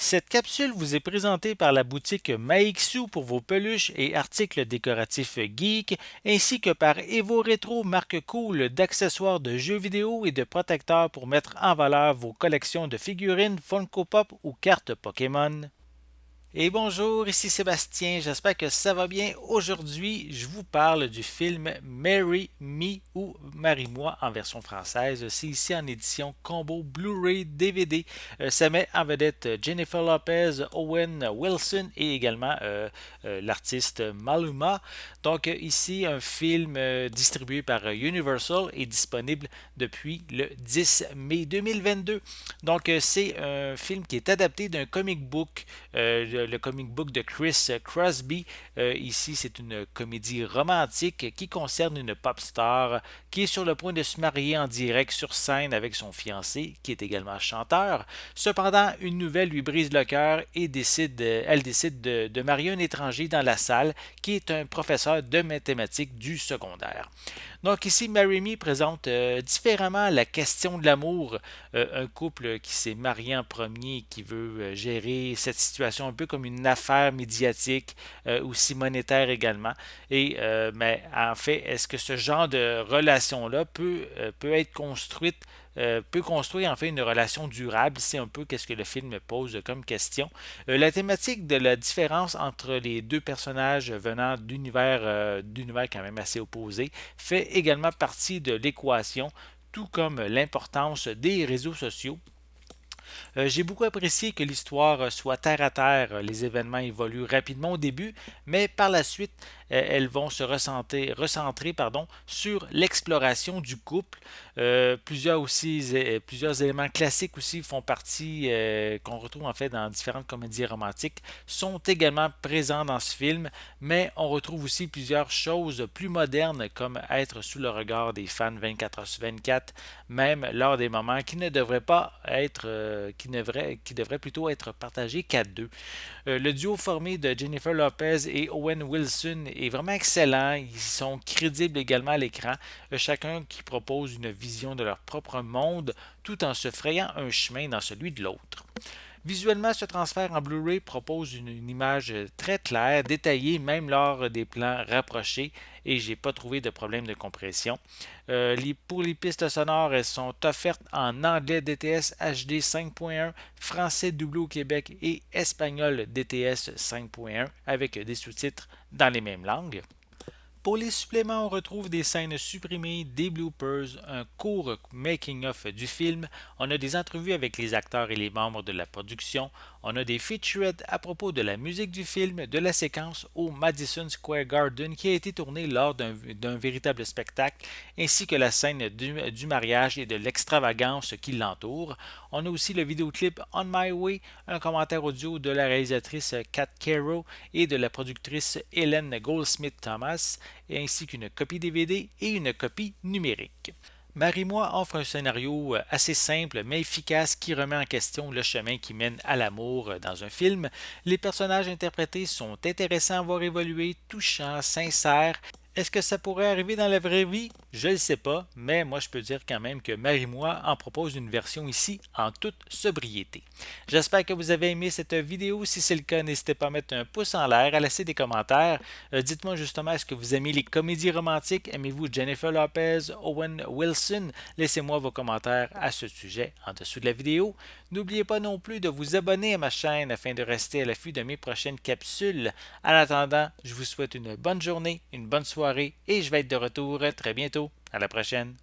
Cette capsule vous est présentée par la boutique Maixu pour vos peluches et articles décoratifs geek, ainsi que par Evo Retro, marque cool d'accessoires de jeux vidéo et de protecteurs pour mettre en valeur vos collections de figurines Funko Pop ou cartes Pokémon. Et bonjour, ici Sébastien, j'espère que ça va bien. Aujourd'hui, je vous parle du film Marry Me ou Marie-moi en version française. C'est ici en édition combo Blu-ray DVD. Ça met en vedette Jennifer Lopez, Owen Wilson et également l'artiste Maluma. Donc ici, un film distribué par Universal et disponible depuis le 10 mai 2022. Donc c'est un film qui est adapté d'un comic book le comic book de Chris Crosby. Ici, c'est une comédie romantique qui concerne une pop star qui est sur le point de se marier en direct sur scène avec son fiancé, qui est également chanteur. Cependant, une nouvelle lui brise le cœur et elle décide de marier un étranger dans la salle, qui est un professeur de mathématiques du secondaire. Donc ici, Marry Me présente différemment la question de l'amour. Un couple qui s'est marié en premier, qui veut gérer cette situation un peu comme une affaire médiatique, aussi monétaire également. Mais en fait, est-ce que ce genre de relation-là peut être construite peut construire en fait une relation durable. C'est un peu qu'est-ce que le film pose comme question. La thématique de la différence entre les deux personnages venant d'univers quand même assez opposés fait également partie de l'équation, tout comme l'importance des réseaux sociaux. J'ai beaucoup apprécié que l'histoire soit terre à terre. Les événements évoluent rapidement au début, mais par la suite, elles vont se recentrer sur l'exploration du couple. Plusieurs éléments classiques aussi font partie, qu'on retrouve en fait dans différentes comédies romantiques, sont également présents dans ce film, mais on retrouve aussi plusieurs choses plus modernes comme être sous le regard des fans 24 heures sur 24, même lors des moments qui ne devraient pas être, qui devraient plutôt être partagés qu'à deux. Le duo formé de Jennifer Lopez et Owen Wilson est vraiment excellent. Ils sont crédibles également à l'écran, chacun qui propose une vision de leur propre monde tout en se frayant un chemin dans celui de l'autre. Visuellement, ce transfert en Blu-ray propose une image très claire, détaillée même lors des plans rapprochés et j'ai pas trouvé de problème de compression. Pour les pistes sonores, elles sont offertes en anglais DTS HD 5.1, français doublé au Québec et espagnol DTS 5.1 avec des sous-titres dans les mêmes langues. Pour les suppléments, on retrouve des scènes supprimées, des bloopers, un court making-of du film, on a des entrevues avec les acteurs et les membres de la production, on a des featurettes à propos de la musique du film, de la séquence au Madison Square Garden qui a été tournée lors d'un véritable spectacle, ainsi que la scène du mariage et de l'extravagance qui l'entoure. On a aussi le vidéoclip On My Way, un commentaire audio de la réalisatrice Kat Caro et de la productrice Hélène Goldsmith-Thomas, ainsi qu'une copie DVD et une copie numérique. Marie-moi offre un scénario assez simple mais efficace qui remet en question le chemin qui mène à l'amour dans un film. Les personnages interprétés sont intéressants à voir évoluer, touchants, sincères. Est-ce que ça pourrait arriver dans la vraie vie? Je ne le sais pas, mais moi je peux dire quand même que Marie-moi en propose une version ici en toute sobriété. J'espère que vous avez aimé cette vidéo. Si c'est le cas, n'hésitez pas à mettre un pouce en l'air, à laisser des commentaires. Dites-moi justement, est-ce que vous aimez les comédies romantiques? Aimez-vous Jennifer Lopez, Owen Wilson? Laissez-moi vos commentaires à ce sujet en dessous de la vidéo. N'oubliez pas non plus de vous abonner à ma chaîne afin de rester à l'affût de mes prochaines capsules. En attendant, je vous souhaite une bonne journée, une bonne soirée et je vais être de retour très bientôt. À la prochaine.